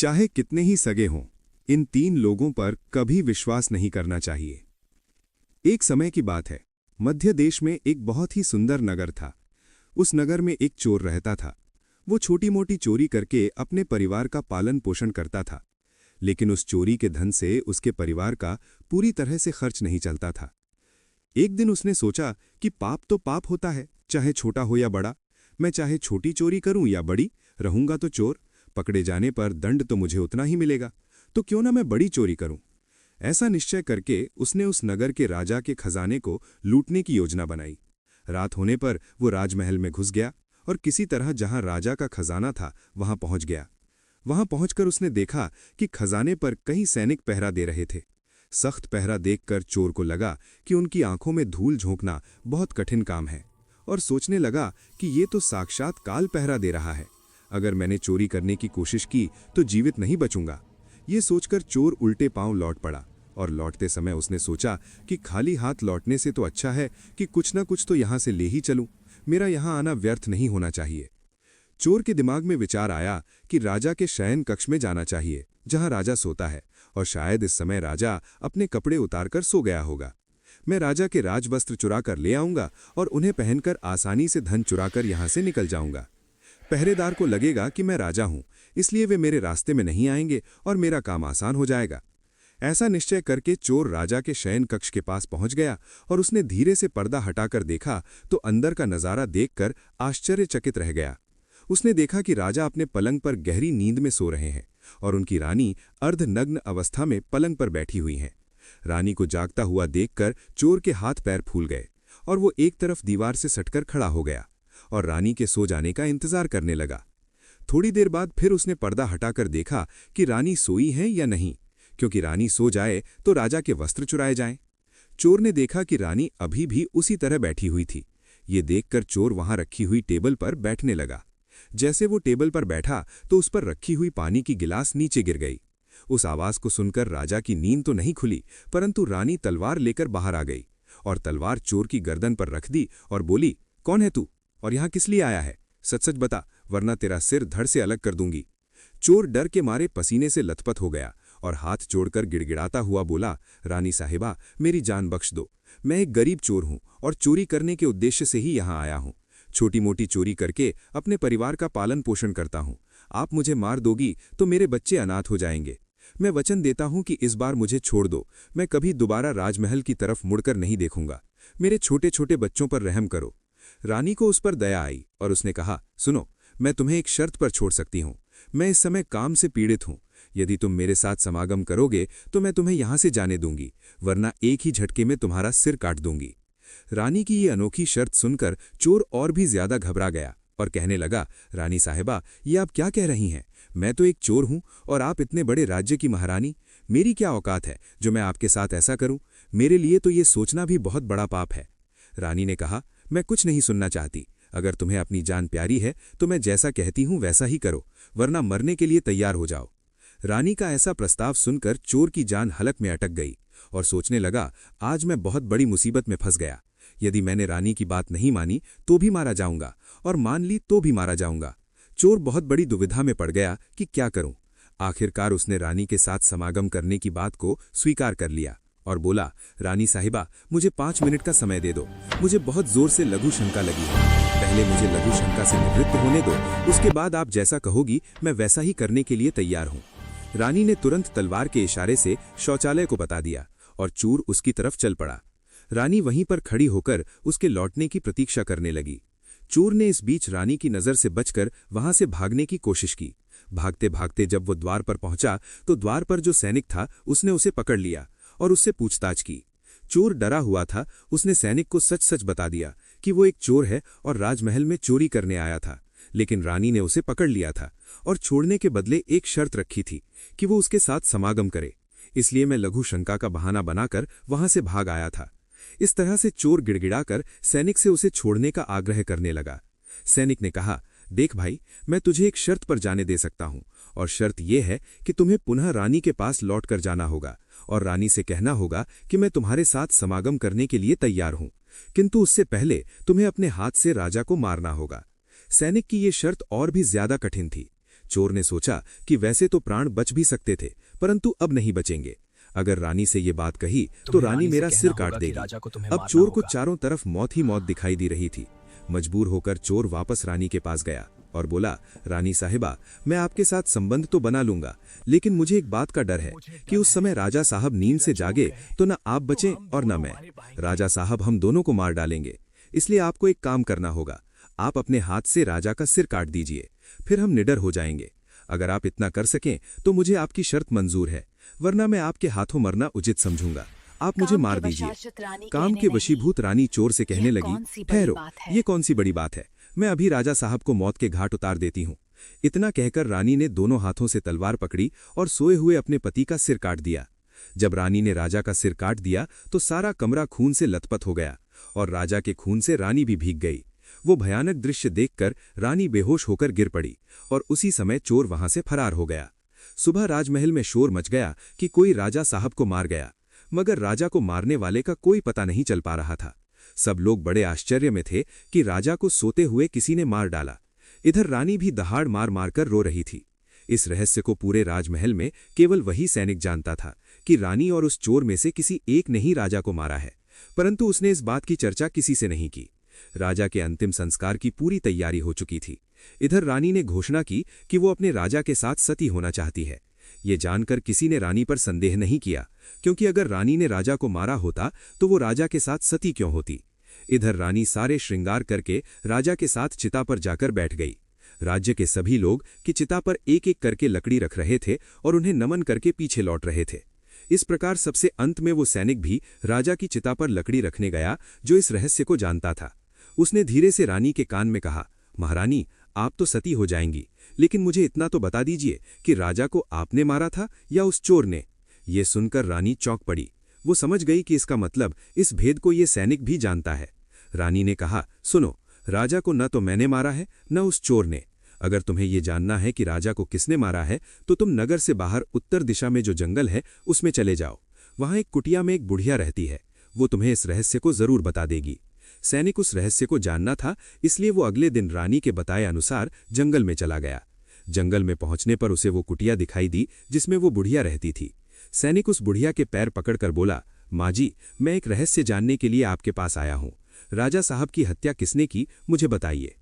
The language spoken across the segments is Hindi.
चाहे कितने ही सगे हों, इन 3 लोगों पर कभी विश्वास नहीं करना चाहिए। एक समय की बात है, मध्य देश में एक बहुत ही सुंदर नगर था। उस नगर में एक चोर रहता था। वो छोटी-मोटी चोरी करके अपने परिवार का पालन पोषण करता था, लेकिन उस चोरी के धन से उसके परिवार का पूरी तरह से खर्च नहीं चलता था। एक दिन उसने सोचा कि पाप तो पाप होता है, चाहे छोटा हो या बड़ा। मैं चाहे छोटी चोरी करूं या बड़ी, रहूंगा तो चोर। पकड़े जाने पर दंड तो मुझे उतना ही मिलेगा, तो क्यों ना मैं बड़ी चोरी करूं। ऐसा निश्चय करके उसने उस नगर के राजा के खजाने को लूटने की योजना बनाई। रात होने पर वो राजमहल में घुस गया और किसी तरह जहां राजा का खजाना था वहां पहुंच गया। वहां पहुंचकर उसने देखा कि खजाने पर कई सैनिक पहरा दे रहे थे। सख्त पहरा देखकर चोर को लगा कि उनकी आंखों में धूल झोंकना बहुत कठिन काम है, और सोचने लगा कि ये तो साक्षात काल पहरा दे रहा है। अगर मैंने चोरी करने की कोशिश की तो जीवित नहीं बचूंगा। ये सोचकर चोर उल्टे पांव लौट पड़ा, और लौटते समय उसने सोचा कि खाली हाथ लौटने से तो अच्छा है कि कुछ ना कुछ तो यहाँ से ले ही चलूं। मेरा यहाँ आना व्यर्थ नहीं होना चाहिए। चोर के दिमाग में विचार आया कि राजा के शयन कक्ष में जाना चाहिए, जहां राजा सोता है, और शायद इस समय राजा अपने कपड़े उतारकर सो गया होगा। मैं राजा के राजवस्त्र चुरा कर ले आऊंगा और उन्हें पहनकर आसानी से धन चुराकर यहां से निकल जाऊंगा। पहरेदार को लगेगा कि मैं राजा हूं, इसलिए वे मेरे रास्ते में नहीं आएंगे और मेरा काम आसान हो जाएगा। ऐसा निश्चय करके चोर राजा के शयन कक्ष के पास पहुंच गया, और उसने धीरे से पर्दा हटाकर देखा तो अंदर का नजारा देखकर आश्चर्यचकित रह गया। उसने देखा कि राजा अपने पलंग पर गहरी नींद में सो रहे हैं और उनकी रानी अर्धनग्न अवस्था में पलंग पर बैठी हुई हैं। रानी को जागता हुआ देखकर चोर के हाथ पैर फूल गए, और वो एक तरफ दीवार से सटकर खड़ा हो गया और रानी के सो जाने का इंतजार करने लगा। थोड़ी देर बाद फिर उसने पर्दा हटाकर देखा कि रानी सोई हैं या नहीं, क्योंकि रानी सो जाए तो राजा के वस्त्र चुराए जाएं। चोर ने देखा कि रानी अभी भी उसी तरह बैठी हुई थी। ये देखकर चोर वहां रखी हुई टेबल पर बैठने लगा। जैसे वो टेबल पर बैठा तो उस पर रखी हुई पानी की गिलास नीचे गिर गई। उस आवाज को सुनकर राजा की नींद तो नहीं खुली, परंतु रानी तलवार लेकर बाहर आ गई और तलवार चोर की गर्दन पर रख दी और बोली, कौन है तू और यहाँ किस लिए आया है? सच सच बता, वरना तेरा सिर धड़ से अलग कर दूंगी। चोर डर के मारे पसीने से लथपथ हो गया और हाथ जोड़कर गिड़गिड़ाता हुआ बोला, रानी साहिबा, मेरी जान बख्श दो। मैं एक गरीब चोर हूं और चोरी करने के उद्देश्य से ही यहाँ आया हूं। छोटी मोटी चोरी करके अपने परिवार का पालन पोषण करता हूं। आप मुझे मार दोगी तो मेरे बच्चे अनाथ हो जाएंगे। मैं वचन देता हूं कि इस बार मुझे छोड़ दो। मैं कभी दोबारा राजमहल की तरफ मुड़कर नहीं देखूंगा। मेरे छोटे छोटे बच्चों पर रहम करो। रानी को उस पर दया आई और उसने कहा, सुनो, मैं तुम्हें एक शर्त पर छोड़ सकती हूं। मैं इस समय काम से पीड़ित हूं। यदि तुम मेरे साथ समागम करोगे तो मैं तुम्हें यहां से जाने दूंगी, वरना एक ही झटके में तुम्हारा सिर काट दूंगी। रानी की ये अनोखी शर्त सुनकर चोर और भी ज्यादा घबरा गया और कहने लगा, रानी साहिबा, ये आप क्या कह रही हैं? मैं तो एक चोर हूं और आप इतने बड़े राज्य की महारानी। मेरी क्या औकात है जो मैं आपके साथ ऐसा करूं? मेरे लिए तो ये सोचना भी बहुत बड़ा पाप है। रानी ने कहा, मैं कुछ नहीं सुनना चाहती। अगर तुम्हें अपनी जान प्यारी है तो मैं जैसा कहती हूं वैसा ही करो, वरना मरने के लिए तैयार हो जाओ। रानी का ऐसा प्रस्ताव सुनकर चोर की जान हलक में अटक गई और सोचने लगा, आज मैं बहुत बड़ी मुसीबत में फंस गया। यदि मैंने रानी की बात नहीं मानी तो भी मारा जाऊंगा, और मान ली तो भी मारा जाऊंगा। चोर बहुत बड़ी दुविधा में पड़ गया कि क्या करूं। आखिरकार उसने रानी के साथ समागम करने की बात को स्वीकार कर लिया और बोला, रानी साहिबा, मुझे 5 मिनट का समय दे दो। मुझे बहुत जोर से लघु शंका लगी है। पहले मुझे लघु शंका से निवृत्त होने दो, उसके बाद आप जैसा कहोगी मैं वैसा ही करने के लिए तैयार हूं। रानी ने तुरंत तलवार के इशारे से शौचालय को बता दिया और चोर उसकी तरफ चल पड़ा। रानी वहीं पर खड़ी होकर उसके लौटने की प्रतीक्षा करने लगी। चोर ने इस बीच रानी की नजर से बचकर वहां से भागने की कोशिश की। भागते भागते जब वो द्वार पर पहुंचा तो द्वार पर जो सैनिक था उसने उसे पकड़ लिया और उससे पूछताछ की। चोर डरा हुआ था। उसने सैनिक को सच सच बता दिया कि वो एक चोर है और राजमहल में चोरी करने आया था, लेकिन रानी ने उसे पकड़ लिया था और छोड़ने के बदले एक शर्त रखी थी कि वो उसके साथ समागम करे। इसलिए मैं लघु शंका का बहाना बनाकर वहां से भाग आया था। इस तरह से चोर गिड़गिड़ाकर सैनिक से उसे छोड़ने का आग्रह करने लगा। सैनिक ने कहा, देख भाई, मैं तुझे एक शर्त पर जाने दे सकता हूं, और शर्त यह है कि तुम्हें पुनः रानी के पास लौटकर जाना होगा और रानी से कहना होगा कि मैं तुम्हारे साथ समागम करने के लिए तैयार हूं, किंतु उससे पहले तुम्हें अपने हाथ से राजा को मारना होगा। सैनिक की ये शर्त और भी ज्यादा कठिन थी। चोर ने सोचा कि वैसे तो प्राण बच भी सकते थे, परंतु अब नहीं बचेंगे। अगर रानी से ये बात कही तो रानी मेरा सिर काट देगी। अब चोर को चारों तरफ मौत ही मौत दिखाई दे रही थी। मजबूर होकर चोर वापस रानी के पास गया और बोला, रानी साहिबा, मैं आपके साथ संबंध तो बना लूंगा, लेकिन मुझे एक बात का डर है कि उस समय राजा साहब नींद से जागे तो न आप बचें और न मैं। राजा साहब हम दोनों को मार डालेंगे, इसलिए आपको एक काम करना होगा। आप अपने हाथ से राजा का सिर काट दीजिए, फिर हम निडर हो जाएंगे। अगर आप इतना कर सकें तो मुझे आपकी शर्त मंजूर है, वरना मैं आपके हाथों मरना उचित समझूंगा। आप मुझे मार दीजिए। काम के वशीभूत रानी चोर से कहने लगी, ठहरो, ये कौन सी बड़ी बात है, मैं अभी राजा साहब को मौत के घाट उतार देती हूँ। इतना कहकर रानी ने दोनों हाथों से तलवार पकड़ी और सोए हुए अपने पति का सिर काट दिया। जब रानी ने राजा का सिर काट दिया तो सारा कमरा खून से लथपथ हो गया और राजा के खून से रानी भी भीग गई। वो भयानक दृश्य देखकर रानी बेहोश होकर गिर पड़ी और उसी समय चोर वहां से फरार हो गया। सुबह राजमहल में शोर मच गया कि कोई राजा साहब को मार गया, मगर राजा को मारने वाले का कोई पता नहीं चल पा रहा था। सब लोग बड़े आश्चर्य में थे कि राजा को सोते हुए किसी ने मार डाला। इधर रानी भी दहाड़ मार मारकर रो रही थी। इस रहस्य को पूरे राजमहल में केवल वही सैनिक जानता था कि रानी और उस चोर में से किसी एक ने ही राजा को मारा है, परंतु उसने इस बात की चर्चा किसी से नहीं की। राजा के अंतिम संस्कार की पूरी तैयारी हो चुकी थी। इधर रानी ने घोषणा की कि वो अपने राजा के साथ सती होना चाहती है। ये जानकर किसी ने रानी पर संदेह नहीं किया, क्योंकि अगर रानी ने राजा को मारा होता तो वो राजा के साथ सती क्यों होती। इधर रानी सारे श्रृंगार करके राजा के साथ चिता पर जाकर बैठ गई। राज्य के सभी लोग कि चिता पर एक एक करके लकड़ी रख रहे थे और उन्हें नमन करके पीछे लौट रहे थे। इस प्रकार सबसे अंत में वो सैनिक भी राजा की चिता पर लकड़ी रखने गया जो इस रहस्य को जानता था। उसने धीरे से रानी के कान में कहा, महारानी, आप तो सती हो जाएंगी, लेकिन मुझे इतना तो बता दीजिए कि राजा को आपने मारा था या उस चोर ने। ये सुनकर रानी चौंक पड़ी। वो समझ गई कि इसका मतलब इस भेद को ये सैनिक भी जानता है। रानी ने कहा, सुनो, राजा को न तो मैंने मारा है न उस चोर ने। अगर तुम्हें ये जानना है कि राजा को किसने मारा है तो तुम नगर से बाहर उत्तर दिशा में जो जंगल है उसमें चले जाओ। वहां एक कुटिया में एक बुढ़िया रहती है, वो तुम्हें इस रहस्य को जरूर बता देगी। सैनिक उस रहस्य को जानना था, इसलिए वो अगले दिन रानी के बताए अनुसार जंगल में चला गया। जंगल में पहुंचने पर उसे वो कुटिया दिखाई दी जिसमें वो बुढ़िया रहती थी। सैनिक उस बुढ़िया के पैर पकड़कर बोला, माँ जी, मैं एक रहस्य जानने के लिए आपके पास आया हूँ। राजा साहब की हत्या किसने की, मुझे बताइए।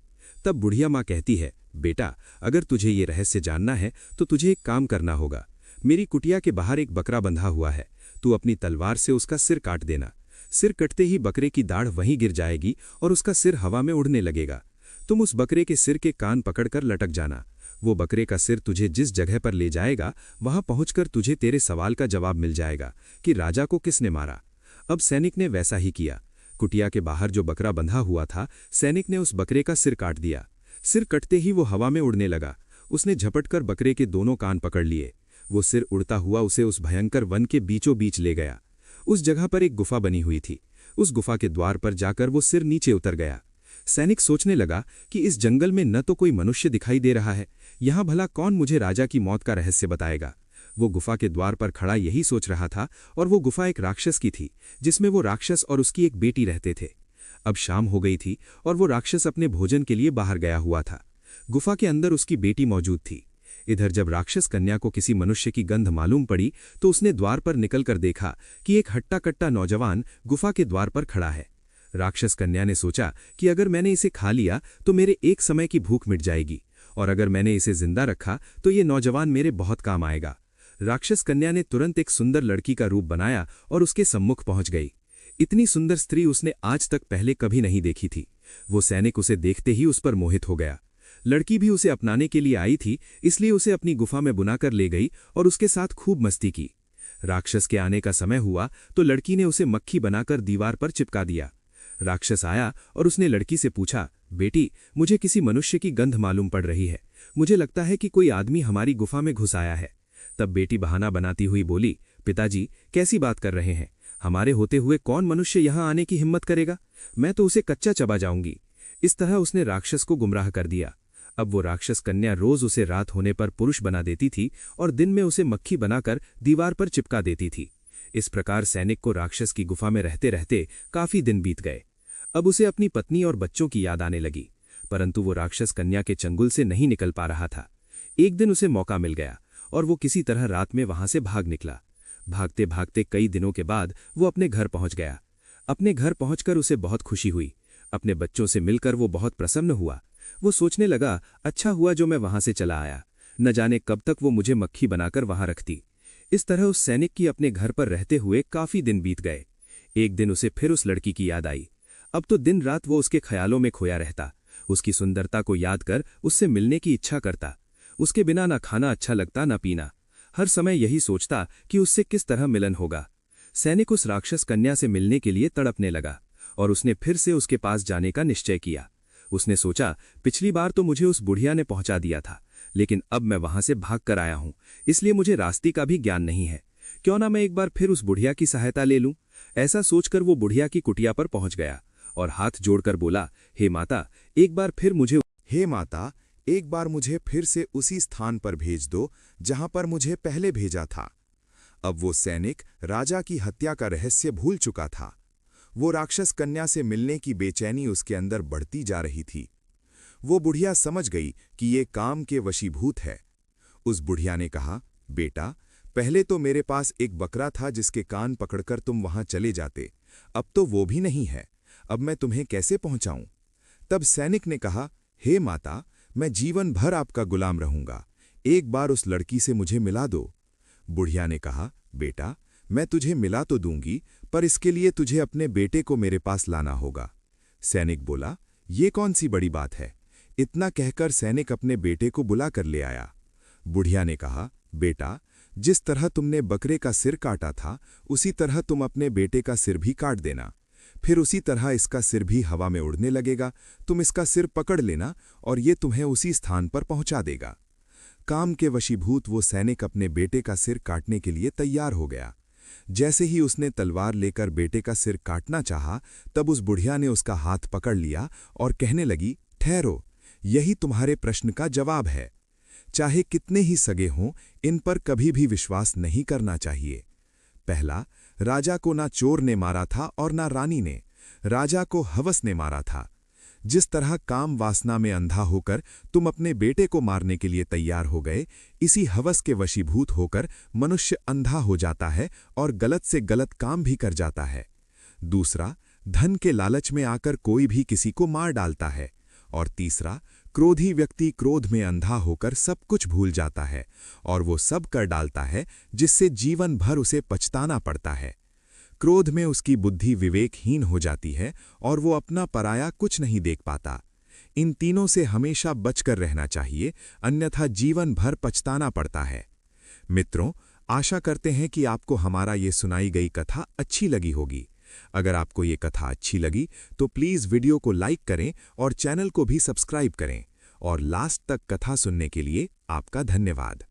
तब बुढ़िया माँ कहती है, बेटा, अगर तुझे ये रहस्य जानना है तो तुझे एक काम करना होगा। मेरी कुटिया के बाहर एक बकरा बंधा हुआ है, तू अपनी तलवार से उसका सिर काट देना। सिर कटते ही बकरे की दाढ़ वहीं गिर जाएगी और उसका सिर हवा में उड़ने लगेगा। तुम उस बकरे के सिर के कान पकड़कर लटक जाना। वो बकरे का सिर तुझे जिस जगह पर ले जाएगा वहां पहुंचकर तुझे तेरे सवाल का जवाब मिल जाएगा कि राजा को किसने मारा। अब सैनिक ने वैसा ही किया। कुटिया के बाहर जो बकरा बंधा हुआ था, सैनिक ने उस बकरे का सिर काट दिया। सिर कटते ही वो हवा में उड़ने लगा। उसने झपटकर बकरे के दोनों कान पकड़ लिए। वो सिर उड़ता हुआ उसे उस भयंकर वन के बीचों बीच ले गया। उस जगह पर एक गुफा बनी हुई थी। उस गुफा के द्वार पर जाकर वो सिर नीचे उतर गया। सैनिक सोचने लगा कि इस जंगल में न तो कोई मनुष्य दिखाई दे रहा है, यहाँ भला कौन मुझे राजा की मौत का रहस्य बताएगा। वो गुफा के द्वार पर खड़ा यही सोच रहा था, और वो गुफा एक राक्षस की थी जिसमें वो राक्षस और उसकी एक बेटी रहते थे। अब शाम हो गई थी और वो राक्षस अपने भोजन के लिए बाहर गया हुआ था। गुफा के अंदर उसकी बेटी मौजूद थी। इधर जब राक्षस कन्या को किसी मनुष्य की गंध मालूम पड़ी तो उसने द्वार पर निकलकर देखा कि एक हट्टा कट्टा नौजवान गुफा के द्वार पर खड़ा है। राक्षस कन्या ने सोचा कि अगर मैंने इसे खा लिया तो मेरे एक समय की भूख मिट जाएगी, और अगर मैंने इसे जिंदा रखा तो ये नौजवान मेरे बहुत काम आएगा। राक्षस कन्या ने तुरंत एक सुंदर लड़की का रूप बनाया और उसके सम्मुख पहुंच गई। इतनी सुंदर स्त्री उसने आज तक पहले कभी नहीं देखी थी। वो सैनिक उसे देखते ही उस पर मोहित हो गया। लड़की भी उसे अपनाने के लिए आई थी, इसलिए उसे अपनी गुफा में बुलाकर ले गई और उसके साथ खूब मस्ती की। राक्षस के आने का समय हुआ तो लड़की ने उसे मक्खी बनाकर दीवार पर चिपका दिया। राक्षस आया और उसने लड़की से पूछा, बेटी, मुझे किसी मनुष्य की गंध मालूम पड़ रही है। मुझे लगता है कि कोई आदमी हमारी गुफा में घुस आया है। तब बेटी बहाना बनाती हुई बोली, पिताजी, कैसी बात कर रहे हैं? हमारे होते हुए कौन मनुष्य यहाँ आने की हिम्मत करेगा? मैं तो उसे कच्चा चबा जाऊंगी। इस तरह उसने राक्षस को गुमराह कर दिया। अब वो राक्षस कन्या रोज उसे रात होने पर पुरुष बना देती थी और दिन में उसे मक्खी बनाकर दीवार पर चिपका देती थी। इस प्रकार सैनिक को राक्षस की गुफा में रहते रहते काफी दिन बीत गए। अब उसे अपनी पत्नी और बच्चों की याद आने लगी, परंतु वो राक्षस कन्या के चंगुल से नहीं निकल पा रहा था। एक दिन उसे मौका मिल गया और वो किसी तरह रात में वहां से भाग निकला। भागते भागते कई दिनों के बाद वो अपने घर पहुंच गया। अपने घर पहुंचकर उसे बहुत खुशी हुई। अपने बच्चों से मिलकर वो बहुत प्रसन्न हुआ। वो सोचने लगा, अच्छा हुआ जो मैं वहां से चला आया, न जाने कब तक वो मुझे मक्खी बनाकर वहां रखती। इस तरह उस सैनिक की अपने घर पर रहते हुए काफी दिन बीत गए। एक दिन उसे फिर उस लड़की की याद आई। अब तो दिन रात वो उसके ख्यालों में खोया रहता, उसकी सुंदरता को याद कर उससे मिलने की इच्छा करता। उसके बिना ना खाना अच्छा लगता ना पीना, हर समय यही सोचता कि उससे किस तरह मिलन होगा। सैनिक उस राक्षस कन्या से मिलने के लिए तड़पने लगा और उसने फिर से उसके पास जाने का निश्चय किया। उसने सोचा, पिछली बार तो मुझे उस बुढ़िया ने पहुंचा दिया था, लेकिन अब मैं वहां से भाग कर आया हूं, इसलिए मुझे रास्ते का भी ज्ञान नहीं है। क्यों ना मैं एक बार फिर उस बुढ़िया की सहायता ले लूं। ऐसा सोचकर वो बुढ़िया की कुटिया पर पहुंच गया और हाथ जोड़कर बोला, हे माता, एक बार फिर मुझे हे माता, एक बार मुझे फिर से उसी स्थान पर भेज दो जहां पर मुझे पहले भेजा था। अब वो सैनिक राजा की हत्या का रहस्य भूल चुका था। वो राक्षस कन्या से मिलने की बेचैनी उसके अंदर बढ़ती जा रही थी। वो बुढ़िया समझ गई कि ये काम के वशीभूत है। उस बुढ़िया ने कहा, बेटा, पहले तो मेरे पास एक बकरा था जिसके कान पकड़कर तुम वहां चले जाते, अब तो वो भी नहीं है। अब मैं तुम्हें कैसे पहुंचाऊं? तब सैनिक ने कहा, हे माता, मैं जीवन भर आपका गुलाम रहूंगा, एक बार उस लड़की से मुझे मिला दो। बुढ़िया ने कहा, बेटा, मैं तुझे मिला तो दूंगी, पर इसके लिए तुझे अपने बेटे को मेरे पास लाना होगा। सैनिक बोला, ये कौन सी बड़ी बात है? इतना कहकर सैनिक अपने बेटे को बुला कर ले आया। बुढ़िया ने कहा, बेटा, जिस तरह तुमने बकरे का सिर काटा था, उसी तरह तुम अपने बेटे का सिर भी काट देना। फिर उसी तरह इसका सिर भी हवा में उड़ने लगेगा। तुम इसका सिर पकड़ लेना और ये तुम्हें उसी स्थान पर पहुंचा देगा। काम के वशीभूत वो सैनिक अपने बेटे का सिर काटने के लिए तैयार हो गया। जैसे ही उसने तलवार लेकर बेटे का सिर काटना चाहा, तब उस बुढ़िया ने उसका हाथ पकड़ लिया और कहने लगी, ठहरो, यही तुम्हारे प्रश्न का जवाब है। चाहे कितने ही सगे हों, इन पर कभी भी विश्वास नहीं करना चाहिए। पहला, राजा को ना चोर ने मारा था और ना रानी ने, राजा को हवस ने मारा था। जिस तरह काम वासना में अंधा होकर तुम अपने बेटे को मारने के लिए तैयार हो गए, इसी हवस के वशीभूत होकर मनुष्य अंधा हो जाता है और गलत से गलत काम भी कर जाता है। दूसरा, धन के लालच में आकर कोई भी किसी को मार डालता है। और तीसरा, क्रोधी व्यक्ति क्रोध में अंधा होकर सब कुछ भूल जाता है और वो सब कर डालता है जिससे जीवन भर उसे पछताना पड़ता है। क्रोध में उसकी बुद्धि विवेकहीन हो जाती है और वो अपना पराया कुछ नहीं देख पाता। इन तीनों से हमेशा बचकर रहना चाहिए, अन्यथा जीवन भर पछताना पड़ता है। मित्रों, आशा करते हैं कि आपको हमारा ये सुनाई गई कथा अच्छी लगी होगी। अगर आपको ये कथा अच्छी लगी तो प्लीज़ वीडियो को लाइक करें और चैनल को भी सब्सक्राइब करें। और लास्ट तक कथा सुनने के लिए आपका धन्यवाद।